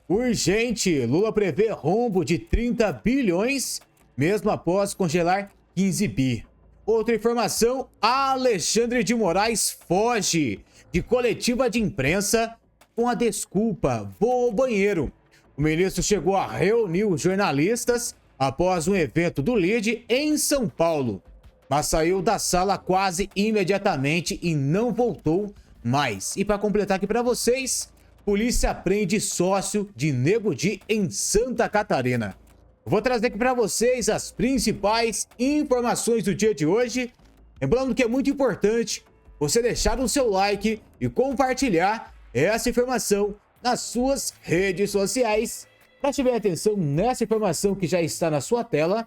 Urgente, Lula prevê rombo de 30 bilhões, mesmo após congelar 15 bi. Outra informação, Alexandre de Moraes foge de coletiva de imprensa com a desculpa, vou ao banheiro. O ministro chegou a reunir os jornalistas após um evento do LIDE em São Paulo, mas saiu da sala quase imediatamente e não voltou mais. E para completar aqui para vocês, polícia prende sócio de Nego Di em Santa Catarina. Vou trazer aqui para vocês as principais informações do dia de hoje. Lembrando que é muito importante você deixar o seu like e compartilhar essa informação nas suas redes sociais. Preste bem atenção nessa informação que já está na sua tela.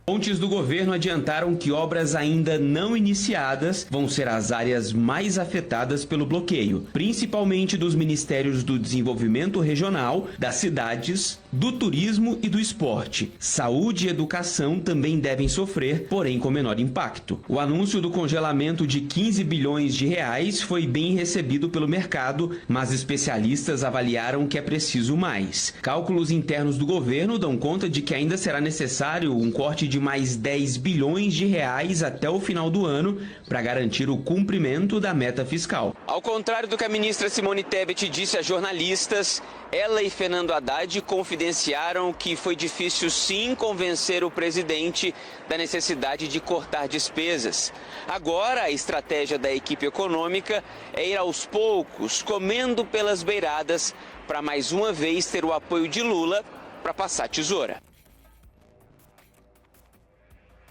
Fontes do governo adiantaram que obras ainda não iniciadas vão ser as áreas mais afetadas pelo bloqueio, principalmente dos Ministérios do Desenvolvimento Regional, das cidades, do turismo e do esporte. Saúde e educação também devem sofrer, porém com menor impacto. O anúncio do congelamento de 15 bilhões de reais foi bem recebido pelo mercado, mas especialistas avaliaram que é preciso mais. Cálculos internos do governo dão conta de que ainda será necessário um corte de mais 10 bilhões de reais até o final do ano para garantir o cumprimento da meta fiscal. Ao contrário do que a ministra Simone Tebet disse a jornalistas, ela e Fernando Haddad confidenciaram que foi difícil sim convencer o presidente da necessidade de cortar despesas. Agora, a estratégia da equipe econômica é ir aos poucos, comendo pelas beiradas, para mais uma vez ter o apoio de Lula para passar tesoura.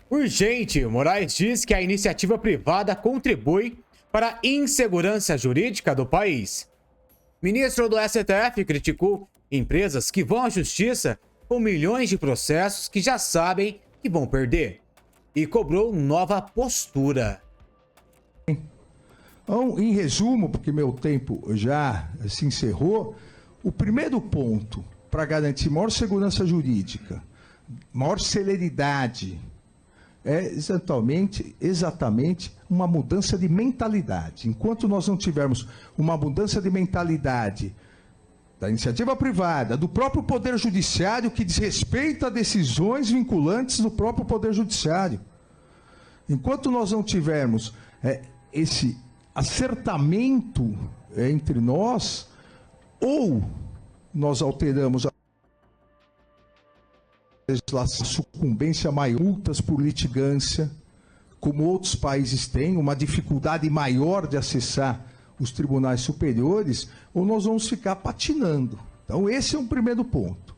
Urgente, Moraes diz que a iniciativa privada contribui para a insegurança jurídica do país. Ministro do STF criticou empresas que vão à justiça com milhões de processos que já sabem que vão perder e cobrou nova postura. Então, em resumo, porque meu tempo já se encerrou, o primeiro ponto para garantir maior segurança jurídica, maior celeridade, é exatamente uma mudança de mentalidade. Enquanto nós não tivermos uma mudança de mentalidade da iniciativa privada, do próprio Poder Judiciário, que diz respeito a decisões vinculantes do próprio Poder Judiciário, enquanto nós não tivermos esse acertamento entre nós, ou nós alteramos a legislação, sucumbência maior, multas por litigância, como outros países têm, uma dificuldade maior de acessar os tribunais superiores, ou nós vamos ficar patinando. Então, esse é um primeiro ponto.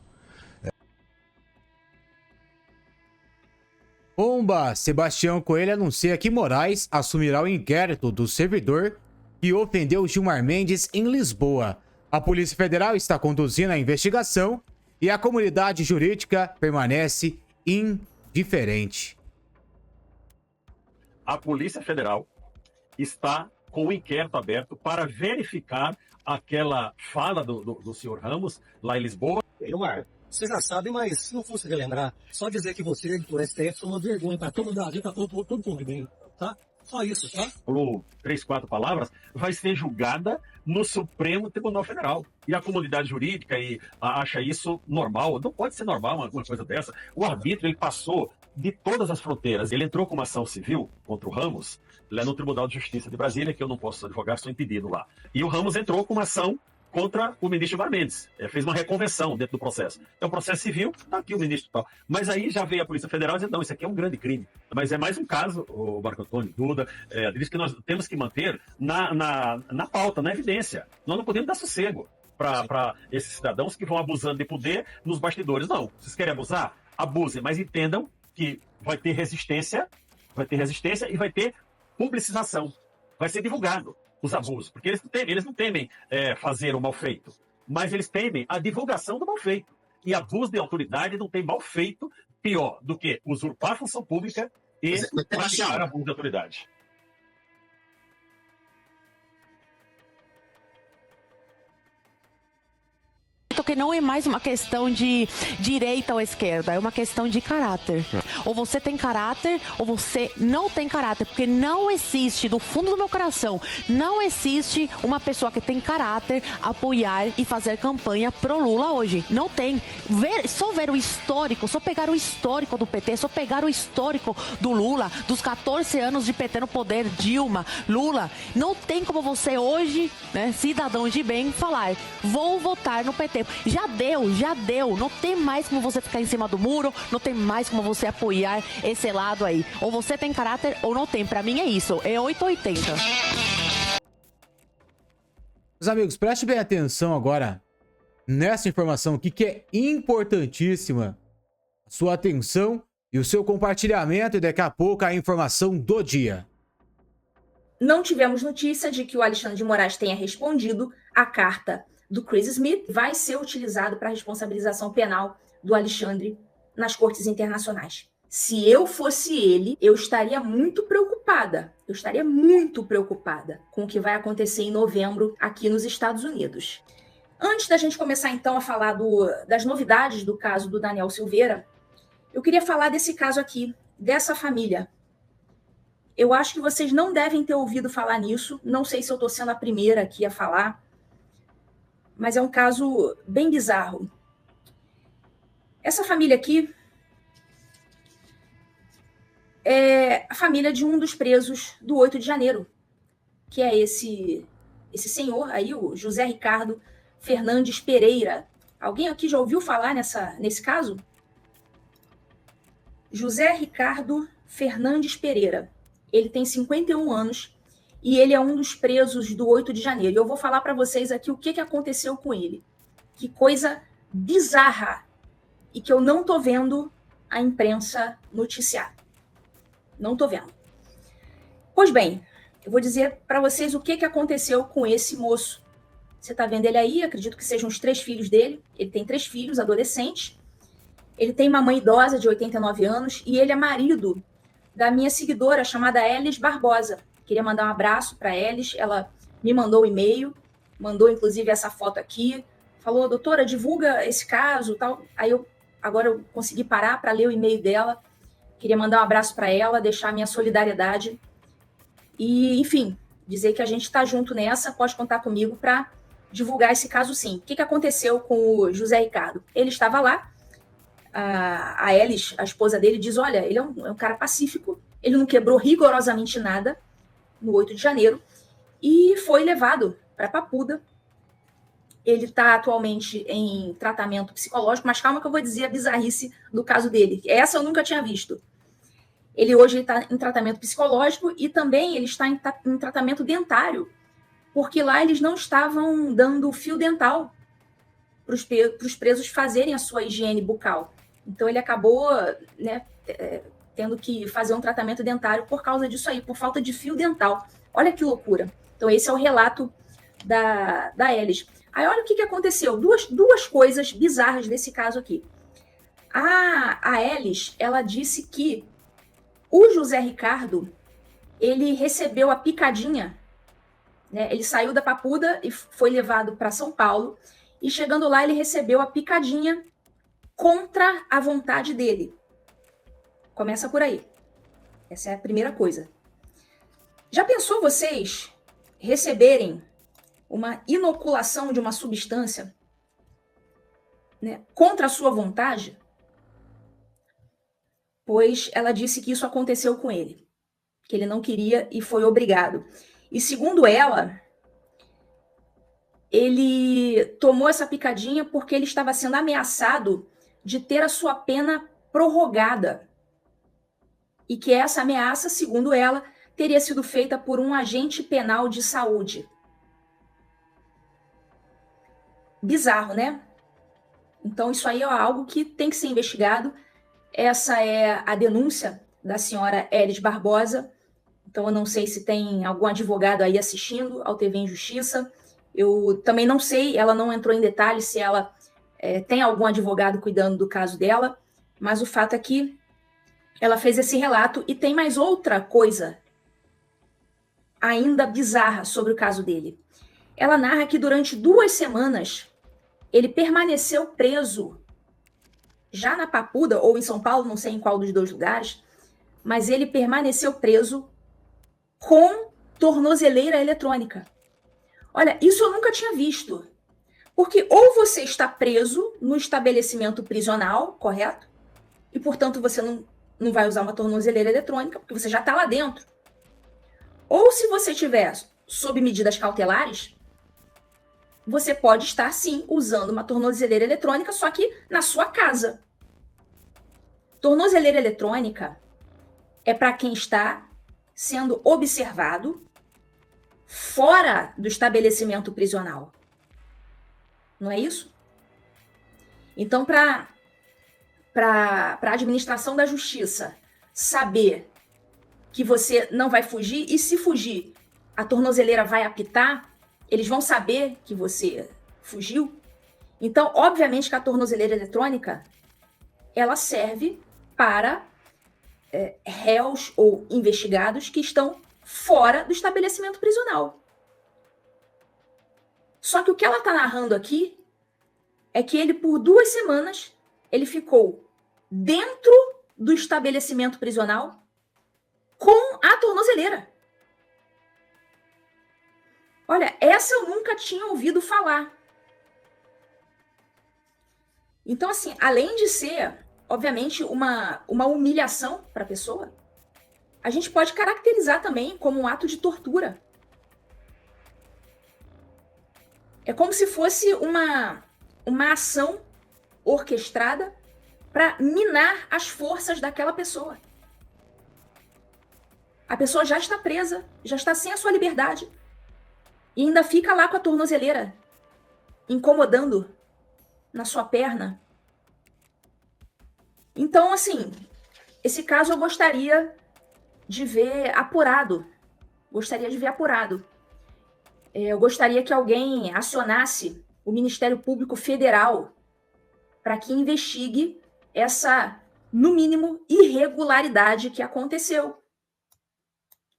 Bomba! Sebastião Coelho anuncia que Moraes assumirá o inquérito do servidor que ofendeu Gilmar Mendes em Lisboa. A Polícia Federal está conduzindo a investigação e a comunidade jurídica permanece indiferente. A Polícia Federal está com o inquérito aberto para verificar aquela fala do senhor Ramos lá em Lisboa. Gilmar, você já sabe, mas se não fosse relembrar, só dizer que você, editor STF, foi uma vergonha para todo o Brasil, para todo mundo, tá? Só isso, tá? Falou 3, 4 palavras, vai ser julgada no Supremo Tribunal Federal. E a comunidade jurídica acha isso normal. Não pode ser normal uma coisa dessa. O arbítrio, ele passou de todas as fronteiras. Ele entrou com uma ação civil contra o Ramos, lá no Tribunal de Justiça de Brasília, que eu não posso advogar, sou impedido lá. E o Ramos entrou com uma ação contra o ministro Gilmar Mendes. Fez uma reconvenção dentro do processo. É um processo civil, tá aqui o ministro e tal. Mas aí já veio a Polícia Federal dizendo, não, isso aqui é um grande crime. Mas é mais um caso, o Marco Antônio, Duda, diz que nós temos que manter na pauta, na evidência. Nós não podemos dar sossego para esses cidadãos que vão abusando de poder nos bastidores. Não, vocês querem abusar? Abusem, mas entendam que vai ter resistência e vai ter publicização. Vai ser divulgado os abusos, porque eles não temem fazer o mal feito, mas eles temem a divulgação do mal feito. E abuso de autoridade não tem mal feito pior do que usurpar a função pública e praticar abuso de autoridade. que não é mais uma questão de direita ou esquerda, é uma questão de caráter. Ou você tem caráter ou você não tem caráter, porque não existe, do fundo do meu coração, não existe uma pessoa que tem caráter apoiar e fazer campanha pro Lula hoje. Não tem. Só ver o histórico, só pegar o histórico do PT, só pegar o histórico do Lula, dos 14 anos de PT no poder, Dilma, Lula, não tem como você hoje, né, cidadão de bem, falar, vou votar no PT. Já deu, não tem mais como você ficar em cima do muro, não tem mais como você apoiar esse lado aí. Ou você tem caráter ou não tem. Pra mim é isso, é 880. Meus amigos, preste bem atenção agora nessa informação aqui que é importantíssima. A sua atenção e o seu compartilhamento e daqui a pouco a informação do dia. Não tivemos notícia de que o Alexandre de Moraes tenha respondido à carta do Chris Smith. Vai ser utilizado para responsabilização penal do Alexandre nas cortes internacionais. Se eu fosse ele, eu estaria muito preocupada. Eu estaria muito preocupada com o que vai acontecer em novembro aqui nos Estados Unidos. Antes da gente começar, então, a falar das novidades do caso do Daniel Silveira, eu queria falar desse caso aqui, dessa família. Eu acho que vocês não devem ter ouvido falar nisso. Não sei se eu estou sendo a primeira aqui a falar, mas é um caso bem bizarro. Essa família aqui é a família de um dos presos do 8 de janeiro, que é esse senhor aí, o José Ricardo Fernandes Pereira. Alguém aqui já ouviu falar nesse caso? José Ricardo Fernandes Pereira. Ele tem 51 anos e ele é um dos presos do 8 de janeiro. E eu vou falar para vocês aqui o que aconteceu com ele. Que coisa bizarra e que eu não tô vendo a imprensa noticiar. Não tô vendo. Pois bem, eu vou dizer para vocês o que aconteceu com esse moço. Você tá vendo ele aí? Acredito que sejam os 3 filhos dele. Ele tem 3 filhos adolescentes. Ele tem uma mãe idosa de 89 anos e ele é marido da minha seguidora chamada Elis Barbosa. Queria mandar um abraço para Elis. Ela me mandou um e-mail, mandou inclusive essa foto aqui. Falou, doutora, divulga esse caso, tal. Aí agora eu consegui parar para ler o e-mail dela. Queria mandar um abraço para ela, deixar a minha solidariedade. E, enfim, dizer que a gente está junto nessa, pode contar comigo para divulgar esse caso sim. O que aconteceu com o José Ricardo? Ele estava lá, a Elis, a esposa dele, diz, olha, ele é um cara pacífico, ele não quebrou rigorosamente nada no 8 de janeiro e foi levado para Papuda. Ele está atualmente em tratamento psicológico, mas calma que eu vou dizer a bizarrice do caso dele. Essa eu nunca tinha visto. Ele hoje está em tratamento psicológico e também ele está em tratamento dentário, porque lá eles não estavam dando fio dental para os presos fazerem a sua higiene bucal. Então ele acabou, né, tendo que fazer um tratamento dentário por causa disso aí, por falta de fio dental. Olha que loucura. Então esse é o relato da Elis. Aí olha o que aconteceu. Duas coisas bizarras desse caso aqui. A Elis, ela disse que o José Ricardo, ele recebeu a picadinha, né? Ele saiu da Papuda e foi levado para São Paulo. E chegando lá, ele recebeu a picadinha contra a vontade dele. Começa por aí. Essa é a primeira coisa. Já pensou vocês receberem uma inoculação de uma substância, né, contra a sua vontade? Pois ela disse que isso aconteceu com ele, que ele não queria e foi obrigado. E segundo ela, ele tomou essa picadinha porque ele estava sendo ameaçado de ter a sua pena prorrogada. E que essa ameaça, segundo ela, teria sido feita por um agente penal de saúde. Bizarro, né? Então isso aí é algo que tem que ser investigado. Essa é a denúncia da senhora Elis Barbosa. Então eu não sei se tem algum advogado aí assistindo ao TV em Justiça. Eu também não sei, ela não entrou em detalhes se ela tem algum advogado cuidando do caso dela, mas o fato é que ela fez esse relato e tem mais outra coisa ainda bizarra sobre o caso dele. Ela narra que durante 2 semanas ele permaneceu preso já na Papuda, ou em São Paulo, não sei em qual dos dois lugares, mas ele permaneceu preso com tornozeleira eletrônica. Olha, isso eu nunca tinha visto. Porque ou você está preso no estabelecimento prisional, correto? E, portanto, você não vai usar uma tornozeleira eletrônica, porque você já está lá dentro. Ou se você estiver sob medidas cautelares, você pode estar, sim, usando uma tornozeleira eletrônica, só que na sua casa. Tornozeleira eletrônica é para quem está sendo observado fora do estabelecimento prisional. Não é isso? Então, para a administração da justiça saber que você não vai fugir, e se fugir, a tornozeleira vai apitar, eles vão saber que você fugiu. Então, obviamente que a tornozeleira eletrônica, ela serve para réus ou investigados que estão fora do estabelecimento prisional. Só que o que ela está narrando aqui é que ele, por 2 semanas, ele ficou dentro do estabelecimento prisional com a tornozeleira. Olha, essa eu nunca tinha ouvido falar. Então, assim, além de ser, obviamente, uma humilhação para a pessoa, a gente pode caracterizar também como um ato de tortura. É como se fosse uma ação orquestrada para minar as forças daquela pessoa. A pessoa já está presa, já está sem a sua liberdade, e ainda fica lá com a tornozeleira, incomodando na sua perna. Então, assim, esse caso eu gostaria de ver apurado. Eu gostaria que alguém acionasse o Ministério Público Federal para que investigue essa, no mínimo, irregularidade que aconteceu.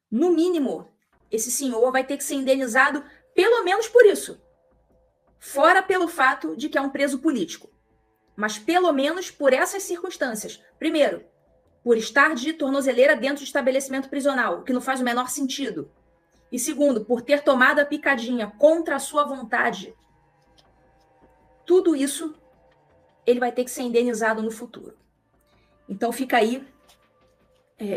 No mínimo, esse senhor vai ter que ser indenizado pelo menos por isso. Fora pelo fato de que é um preso político. Mas pelo menos por essas circunstâncias. Primeiro, por estar de tornozeleira dentro do estabelecimento prisional, o que não faz o menor sentido. E segundo, por ter tomado a picadinha contra a sua vontade. Tudo isso, ele vai ter que ser indenizado no futuro. Então fica aí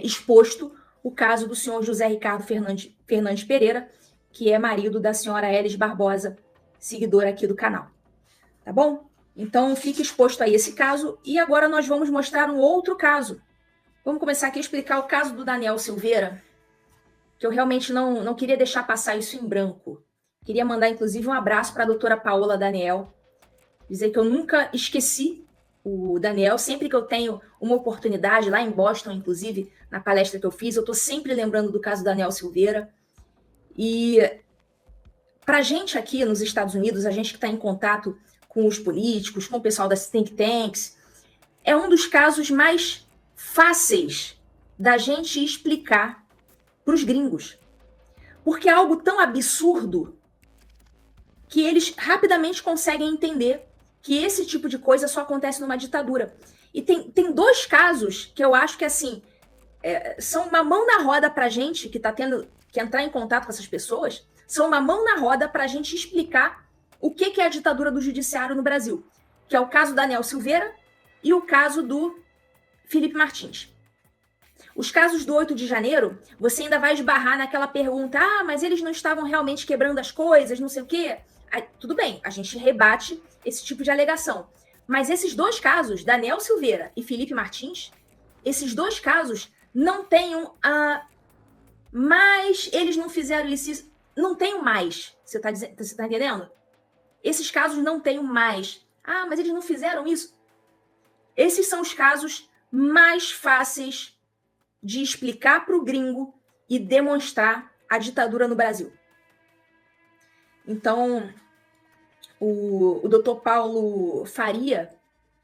exposto o caso do senhor José Ricardo Fernandes Pereira, que é marido da senhora Elis Barbosa, seguidora aqui do canal. Tá bom? Então fica exposto aí esse caso. E agora nós vamos mostrar um outro caso. Vamos começar aqui a explicar o caso do Daniel Silveira, que eu realmente não queria deixar passar isso em branco. Queria mandar, inclusive, um abraço para a doutora Paola Daniel, dizer que eu nunca esqueci o Daniel, sempre que eu tenho uma oportunidade, lá em Boston, inclusive, na palestra que eu fiz, eu estou sempre lembrando do caso do Daniel Silveira. E para a gente aqui nos Estados Unidos, a gente que está em contato com os políticos, com o pessoal das think tanks, é um dos casos mais fáceis da gente explicar para os gringos. Porque é algo tão absurdo que eles rapidamente conseguem entender que esse tipo de coisa só acontece numa ditadura. E tem 2 casos que eu acho que, assim, são uma mão na roda para a gente que está tendo que entrar em contato com essas pessoas, são uma mão na roda para a gente explicar o que é a ditadura do judiciário no Brasil, que é o caso do Daniel Silveira e o caso do Felipe Martins. Os casos do 8 de janeiro, você ainda vai esbarrar naquela pergunta, mas eles não estavam realmente quebrando as coisas, não sei o quê. Aí, tudo bem, a gente rebate esse tipo de alegação. Mas esses 2 casos, Daniel Silveira e Felipe Martins, esses 2 casos não têm mas eles não fizeram isso. Não tem o mais. Você tá entendendo? Esses casos não têm o mais. Mas eles não fizeram isso. Esses são os casos mais fáceis de explicar para o gringo e demonstrar a ditadura no Brasil. Então, o doutor Paulo Faria,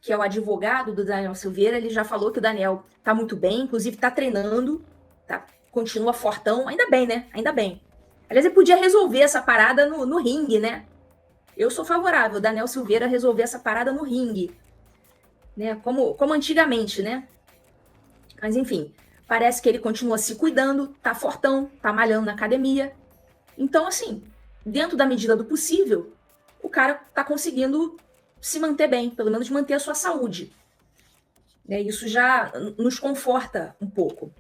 que é o advogado do Daniel Silveira, ele já falou que o Daniel está muito bem, inclusive está treinando, tá? Continua fortão, ainda bem, né? Ainda bem. Aliás, ele podia resolver essa parada no ringue, né? Eu sou favorável, Daniel Silveira resolver essa parada no ringue, né? Como antigamente, né? Mas enfim, parece que ele continua se cuidando, tá fortão, tá malhando na academia. Então, assim, dentro da medida do possível, o cara tá conseguindo se manter bem, pelo menos manter a sua saúde. Isso já nos conforta um pouco.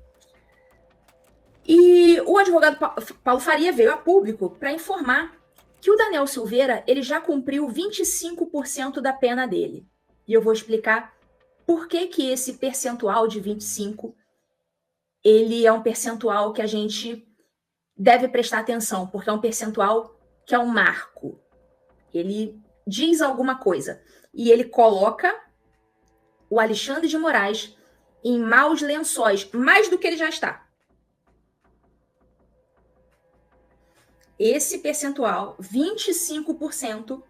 E o advogado Paulo Faria veio a público para informar que o Daniel Silveira ele já cumpriu 25% da pena dele. E eu vou explicar por que esse percentual de 25% ele é um percentual que a gente deve prestar atenção, porque é um percentual que é um marco. Ele diz alguma coisa e ele coloca o Alexandre de Moraes em maus lençóis, mais do que ele já está. Esse percentual, 25%,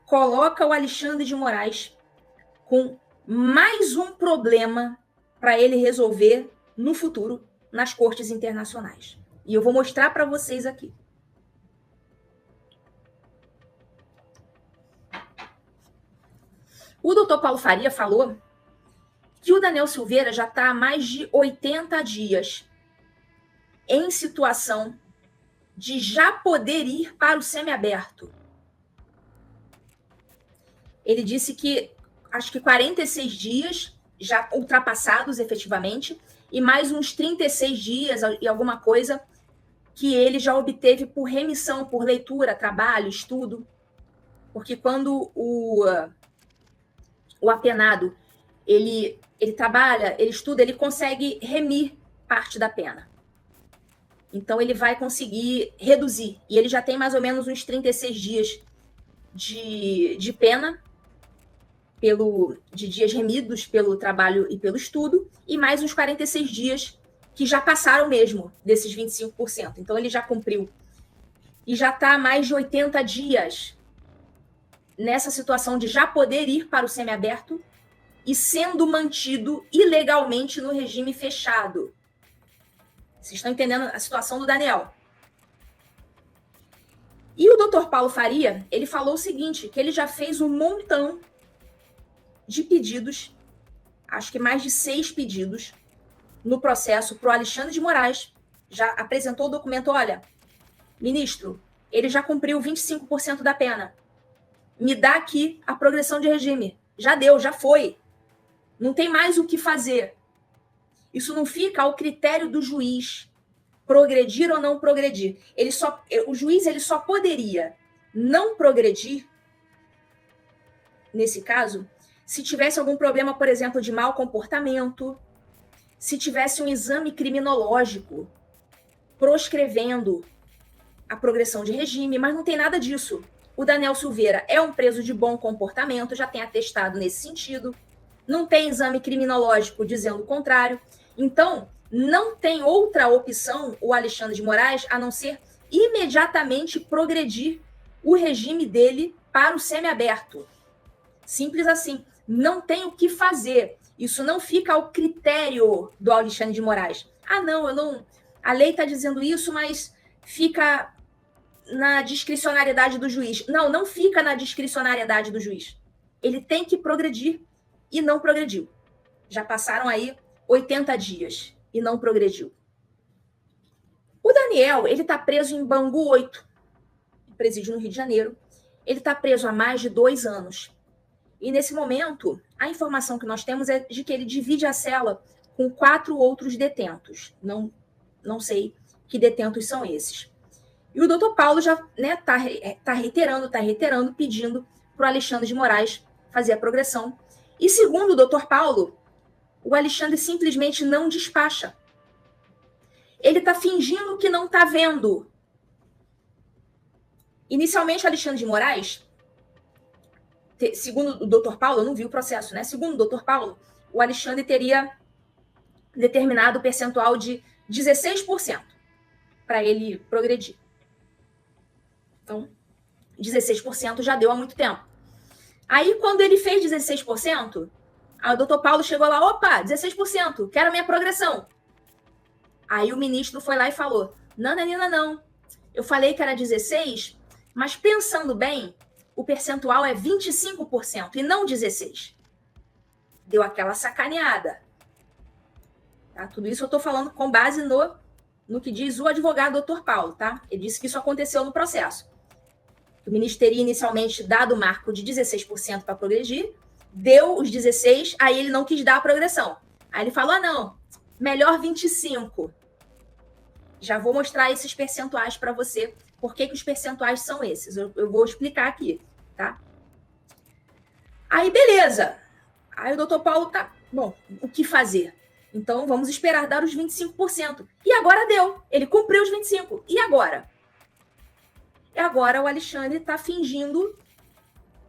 coloca o Alexandre de Moraes com mais um problema para ele resolver no futuro nas cortes internacionais. E eu vou mostrar para vocês aqui. O doutor Paulo Faria falou que o Daniel Silveira já está há mais de 80 dias em situação de já poder ir para o semiaberto. Ele disse que acho que 46 dias já ultrapassados efetivamente e mais uns 36 dias e alguma coisa que ele já obteve por remissão, por leitura, trabalho, estudo. Porque quando o apenado ele trabalha, ele estuda, ele consegue remir parte da pena. Então, ele vai conseguir reduzir. E ele já tem mais ou menos uns 36 dias de pena, de dias remidos pelo trabalho e pelo estudo, e mais uns 46 dias que já passaram mesmo desses 25%. Então, ele já cumpriu. E já está há mais de 80 dias nessa situação de já poder ir para o semiaberto e sendo mantido ilegalmente no regime fechado. Vocês estão entendendo a situação do Daniel. E o doutor Paulo Faria, ele falou o seguinte, que ele já fez um montão de pedidos, acho que mais de 6 pedidos, no processo para o Alexandre de Moraes. Já apresentou o documento, olha, ministro, ele já cumpriu 25% da pena. Me dá aqui a progressão de regime. Já deu, já foi. Não tem mais o que fazer. Isso não fica ao critério do juiz progredir ou não progredir. O juiz ele só poderia não progredir, nesse caso, se tivesse algum problema, por exemplo, de mau comportamento, se tivesse um exame criminológico proscrevendo a progressão de regime, mas não tem nada disso. O Daniel Silveira é um preso de bom comportamento, já tem atestado nesse sentido, não tem exame criminológico dizendo o contrário. Então, não tem outra opção, o Alexandre de Moraes, a não ser imediatamente progredir o regime dele para o semiaberto. Simples assim. Não tem o que fazer. Isso não fica ao critério do Alexandre de Moraes. Ah, não, a lei está dizendo isso, mas fica na discricionariedade do juiz. Não fica na discricionariedade do juiz. Ele tem que progredir e não progrediu. Já passaram aí 80 dias e não progrediu. O Daniel, ele está preso em Bangu 8, presídio no Rio de Janeiro. Ele está preso há mais de 2 anos. E nesse momento, a informação que nós temos é de que ele divide a cela com 4 outros detentos. Não sei que detentos são esses. E o doutor Paulo já tá reiterando, pedindo para o Alexandre de Moraes fazer a progressão. E segundo o doutor Paulo, o Alexandre simplesmente não despacha. Ele está fingindo que não está vendo. Inicialmente, o Alexandre de Moraes, segundo o doutor Paulo, eu não vi o processo, né? Segundo o doutor Paulo, o Alexandre teria determinado o percentual de 16% para ele progredir. Então, 16% já deu há muito tempo. Aí, quando ele fez 16%, o doutor Paulo chegou lá, opa, 16%, quero a minha progressão. Aí o ministro foi lá e falou, não. Eu falei que era 16%, mas pensando bem, o percentual é 25% e não 16%. Deu aquela sacaneada. Tá? Tudo isso eu estou falando com base no que diz o advogado Dr. Paulo. Tá? Ele disse que isso aconteceu no processo. O Ministério teria inicialmente dado o marco de 16% para progredir, deu os 16%, aí ele não quis dar a progressão. Aí ele falou, não, melhor 25%. Já vou mostrar esses percentuais para você. Por que os percentuais são esses? Eu vou explicar aqui, tá? Aí, beleza. Aí o doutor Paulo tá, bom, o que fazer? Então, vamos esperar dar os 25%. E agora deu. Ele cumpriu os 25%. E agora? E agora o Alexandre tá fingindo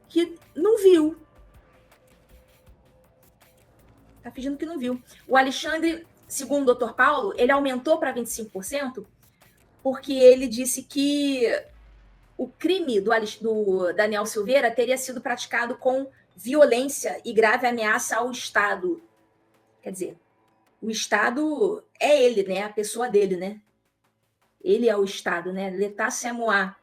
que não viu. Tá fingindo que não viu. O Alexandre, segundo o Dr. Paulo, ele aumentou para 25% porque ele disse que o crime do Daniel Silveira teria sido praticado com violência e grave ameaça ao Estado. Quer dizer, o Estado é ele, né? A pessoa dele, né? Ele é o Estado, né? L'État c'est moi.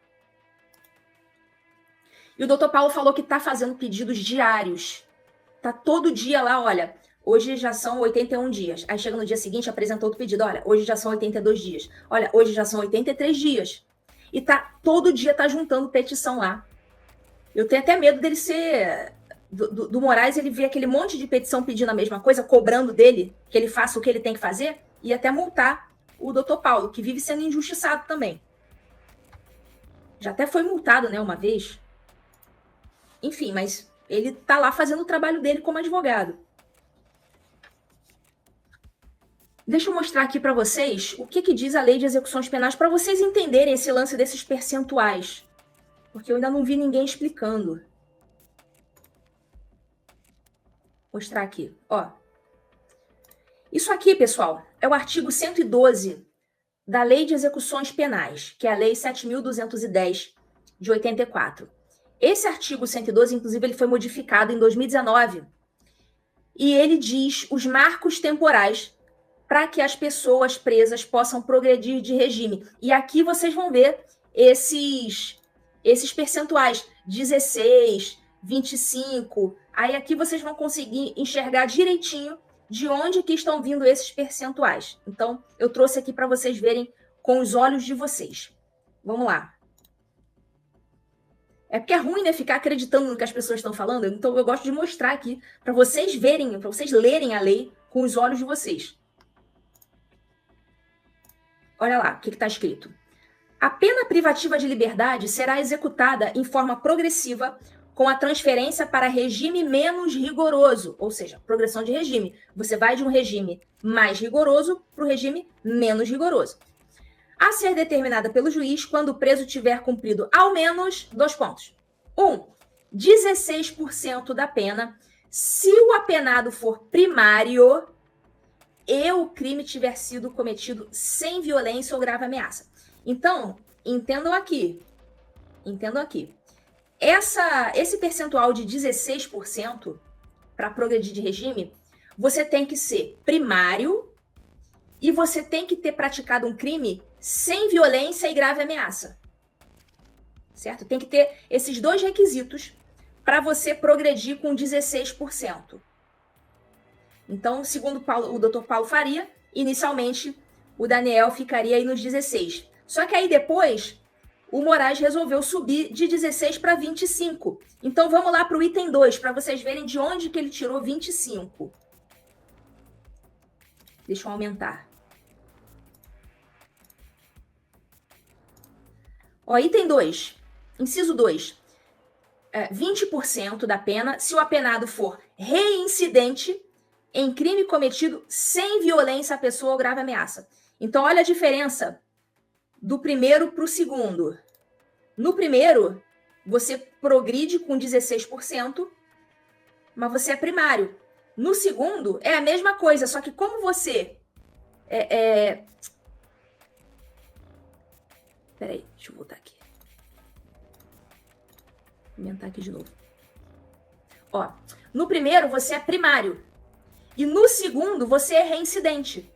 E o doutor Paulo falou que está fazendo pedidos diários. Tá todo dia lá, olha, hoje já são 81 dias. Aí chega no dia seguinte, apresentou outro pedido. Olha, hoje já são 82 dias. Olha, hoje já são 83 dias. E todo dia tá juntando petição lá. Eu tenho até medo dele ser... Do Moraes, ele vê aquele monte de petição pedindo a mesma coisa, cobrando dele que ele faça o que ele tem que fazer, e até multar o doutor Paulo, que vive sendo injustiçado também. Já até foi multado, né, uma vez. Enfim, mas ele tá lá fazendo o trabalho dele como advogado. Deixa eu mostrar aqui para vocês o que diz a lei de execuções penais, para vocês entenderem esse lance desses percentuais. Porque eu ainda não vi ninguém explicando. Vou mostrar aqui, ó. Isso aqui, pessoal, é o artigo 112 da Lei de Execuções Penais, que é a Lei 7.210 de 84. Esse artigo 112, inclusive, ele foi modificado em 2019. E ele diz os marcos temporais para que as pessoas presas possam progredir de regime. E aqui vocês vão ver esses percentuais, 16, 25. Aí aqui vocês vão conseguir enxergar direitinho de onde que estão vindo esses percentuais. Então, eu trouxe aqui para vocês verem com os olhos de vocês. Vamos lá. É porque é ruim, né, ficar acreditando no que as pessoas estão falando. Então, eu gosto de mostrar aqui para vocês verem, para vocês lerem a lei com os olhos de vocês. Olha lá, o que está escrito. A pena privativa de liberdade será executada em forma progressiva com a transferência para regime menos rigoroso, ou seja, progressão de regime. Você vai de um regime mais rigoroso para o regime menos rigoroso. A ser determinada pelo juiz quando o preso tiver cumprido ao menos 2 pontos. 16% da pena, se o apenado for primário e o crime tiver sido cometido sem violência ou grave ameaça. Então, entendam aqui. Esse percentual de 16% para progredir de regime, você tem que ser primário e você tem que ter praticado um crime sem violência e grave ameaça. Certo? Tem que ter esses 2 requisitos para você progredir com 16%. Então, segundo o doutor Paulo Faria, inicialmente o Daniel ficaria aí nos 16%. Só que aí depois o Moraes resolveu subir de 16 para 25. Então, vamos lá para o item 2, para vocês verem de onde que ele tirou 25. Deixa eu aumentar. Ó, item 2, inciso 2. 20% da pena se o apenado for reincidente em crime cometido sem violência à pessoa ou grave ameaça. Então, olha a diferença do primeiro para o segundo. No primeiro, você progride com 16%, mas você é primário. No segundo, é a mesma coisa, só que como você Peraí, deixa eu voltar aqui. Vou aumentar aqui de novo. Ó, no primeiro, você é primário. E no segundo, você é reincidente.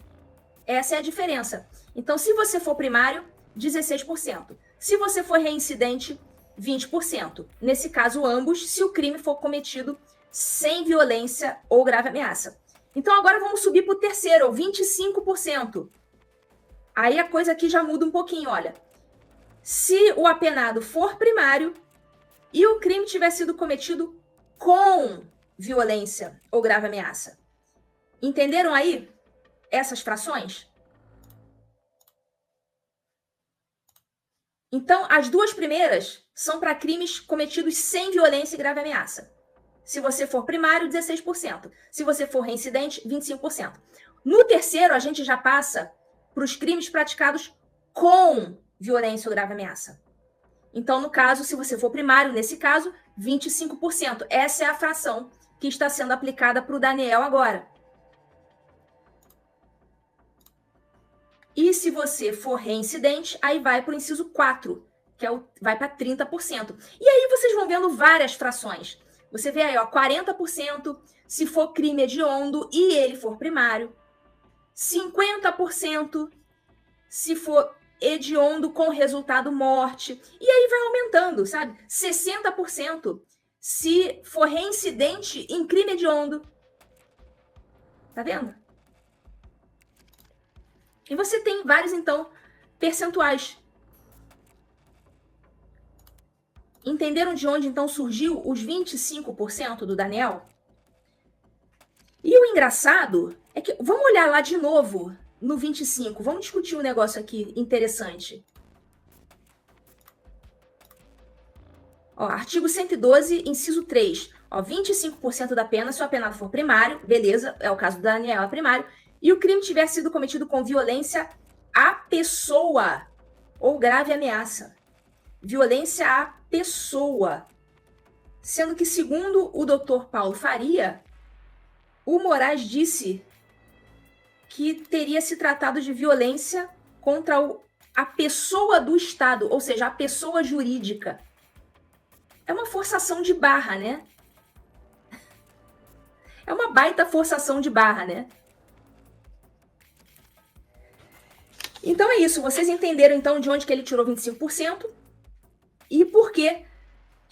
Essa é a diferença. Então, se você for primário, 16%. Se você for reincidente, 20%. Nesse caso, ambos, se o crime for cometido sem violência ou grave ameaça. Então, agora vamos subir para o terceiro, 25%. Aí a coisa aqui já muda um pouquinho, olha. Se o apenado for primário e o crime tiver sido cometido com violência ou grave ameaça. Entenderam aí essas frações? Então, as duas primeiras são para crimes cometidos sem violência e grave ameaça. Se você for primário, 16%. Se você for reincidente, 25%. No terceiro, a gente já passa para os crimes praticados com violência ou grave ameaça. Então, no caso, se você for primário, nesse caso, 25%. Essa é a fração que está sendo aplicada para o Daniel agora. E se você for reincidente, aí vai para o inciso 4, que vai para 30%. E aí vocês vão vendo várias frações. Você vê aí, ó, 40% se for crime hediondo e ele for primário. 50% se for hediondo com resultado morte. E aí vai aumentando, sabe? 60% se for reincidente em crime hediondo. Tá vendo? E você tem vários, então, percentuais. Entenderam de onde, então, surgiu os 25% do Daniel? E o engraçado é que... Vamos olhar lá de novo no 25. Vamos discutir um negócio aqui interessante. Ó, artigo 112, inciso 3. Ó, 25% da pena se o apenado for primário. Beleza, é o caso do Daniel, é primário. E o crime tiver sido cometido com violência à pessoa ou grave ameaça. Violência à pessoa. Sendo que, segundo o Dr. Paulo Faria, o Moraes disse que teria se tratado de violência contra a pessoa do Estado, ou seja, a pessoa jurídica. É uma forçação de barra, né? É uma baita forçação de barra, né? Então é isso, vocês entenderam então de onde que ele tirou 25% e por que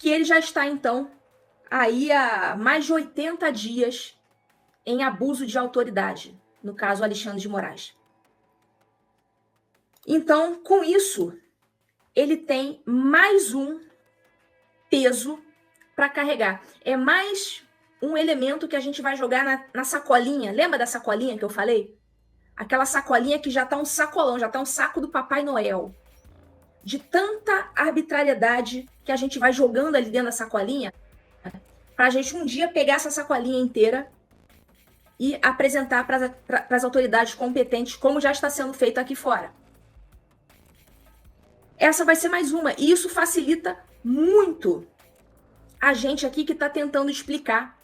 ele já está então aí há mais de 80 dias em abuso de autoridade, no caso Alexandre de Moraes. Então, com isso, ele tem mais um peso para carregar. É mais um elemento que a gente vai jogar na sacolinha. Lembra da sacolinha que eu falei? Aquela sacolinha que já está um sacolão, já está um saco do Papai Noel. De tanta arbitrariedade que a gente vai jogando ali dentro da sacolinha, para a gente um dia pegar essa sacolinha inteira e apresentar para as autoridades competentes, como já está sendo feito aqui fora. Essa vai ser mais uma. E isso facilita muito a gente aqui que está tentando explicar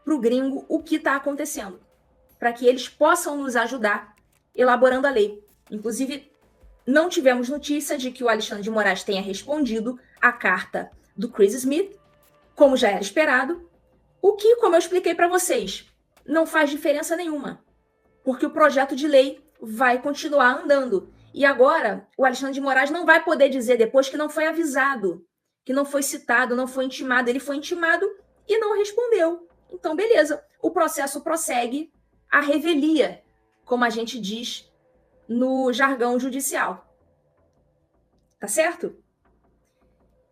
para o gringo o que está acontecendo, para que eles possam nos ajudar elaborando a lei. Inclusive, não tivemos notícia de que o Alexandre de Moraes tenha respondido à carta do Chris Smith, como já era esperado, o que, como eu expliquei para vocês, não faz diferença nenhuma, porque o projeto de lei vai continuar andando. E agora, o Alexandre de Moraes não vai poder dizer depois que não foi avisado, que não foi citado, não foi intimado. Ele foi intimado e não respondeu. Então, beleza, o processo prossegue à revelia, como a gente diz no jargão judicial. Tá certo?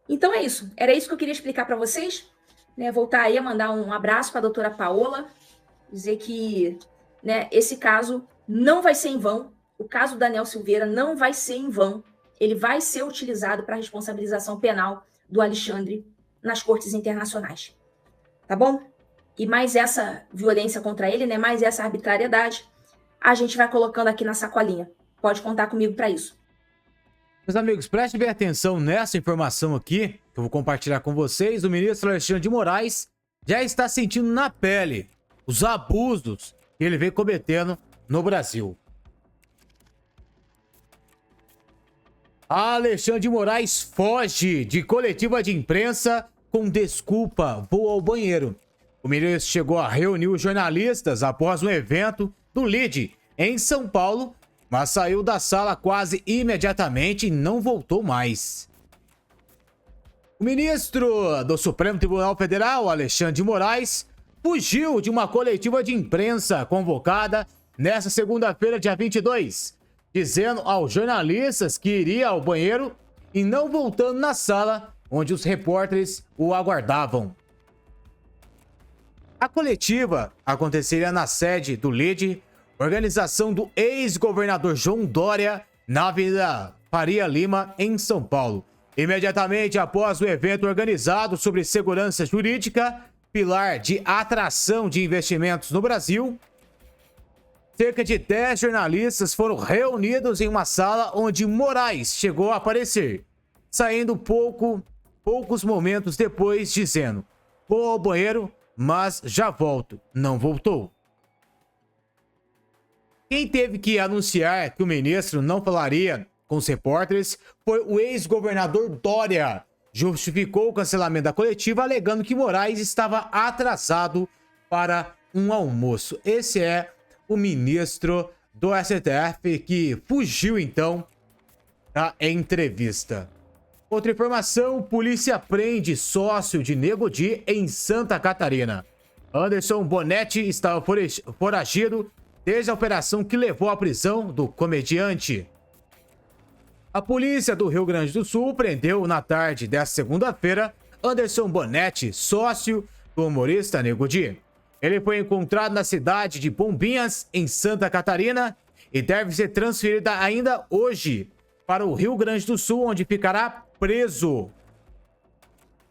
Então é isso. Era isso que eu queria explicar para vocês. Né? Voltar aí a mandar um abraço para a doutora Paola, dizer que, né, esse caso não vai ser em vão. O caso do Daniel Silveira não vai ser em vão. Ele vai ser utilizado para a responsabilização penal do Alexandre nas cortes internacionais. Tá bom? E mais essa violência contra ele, né, mais essa arbitrariedade, a gente vai colocando aqui na sacolinha. Pode contar comigo para isso. Meus amigos, prestem bem atenção nessa informação aqui, que eu vou compartilhar com vocês. O ministro Alexandre de Moraes já está sentindo na pele os abusos que ele vem cometendo no Brasil. Alexandre de Moraes foge de coletiva de imprensa com desculpa, vou ao banheiro. O ministro chegou a reunir os jornalistas após um evento do LIDE em São Paulo, mas saiu da sala quase imediatamente e não voltou mais. O ministro do Supremo Tribunal Federal, Alexandre de Moraes, fugiu de uma coletiva de imprensa convocada nesta segunda-feira, dia 22, dizendo aos jornalistas que iria ao banheiro e não voltando na sala onde os repórteres o aguardavam. A coletiva aconteceria na sede do LIDE, organização do ex-governador João Dória, na Avenida Faria Lima, em São Paulo. Imediatamente após o evento organizado sobre segurança jurídica, pilar de atração de investimentos no Brasil, cerca de 10 jornalistas foram reunidos em uma sala onde Moraes chegou a aparecer, saindo poucos momentos depois, dizendo: "Vou ao banheiro, mas já volto." Não voltou. Quem teve que anunciar que o ministro não falaria com os repórteres foi o ex-governador Dória. Justificou o cancelamento da coletiva, alegando que Moraes estava atrasado para um almoço. Esse é o ministro do STF que fugiu, então, da entrevista. Outra informação: polícia prende sócio de Nego Di em Santa Catarina. Anderson Bonetti estava foragido desde a operação que levou à prisão do comediante. A polícia do Rio Grande do Sul prendeu na tarde desta segunda-feira Anderson Bonetti, sócio do humorista Nego Di. Ele foi encontrado na cidade de Bombinhas, em Santa Catarina, e deve ser transferido ainda hoje para o Rio Grande do Sul, onde ficará preso.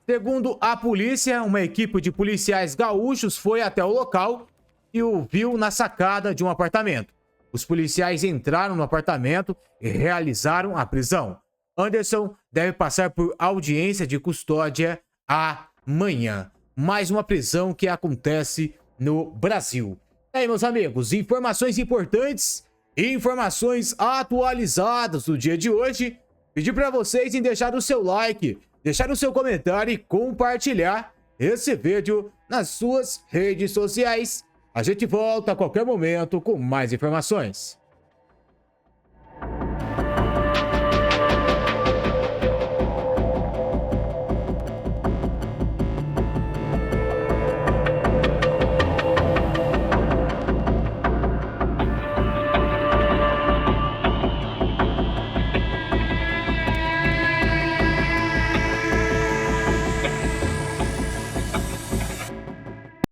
Segundo a polícia, uma equipe de policiais gaúchos foi até o local e o viu na sacada de um apartamento. Os policiais entraram no apartamento e realizaram a prisão. Anderson deve passar por audiência de custódia amanhã. Mais uma prisão que acontece no Brasil. E aí, meus amigos, informações importantes, informações atualizadas do dia de hoje. Pedir para vocês em deixar o seu like, deixar o seu comentário e compartilhar esse vídeo nas suas redes sociais. A gente volta a qualquer momento com mais informações.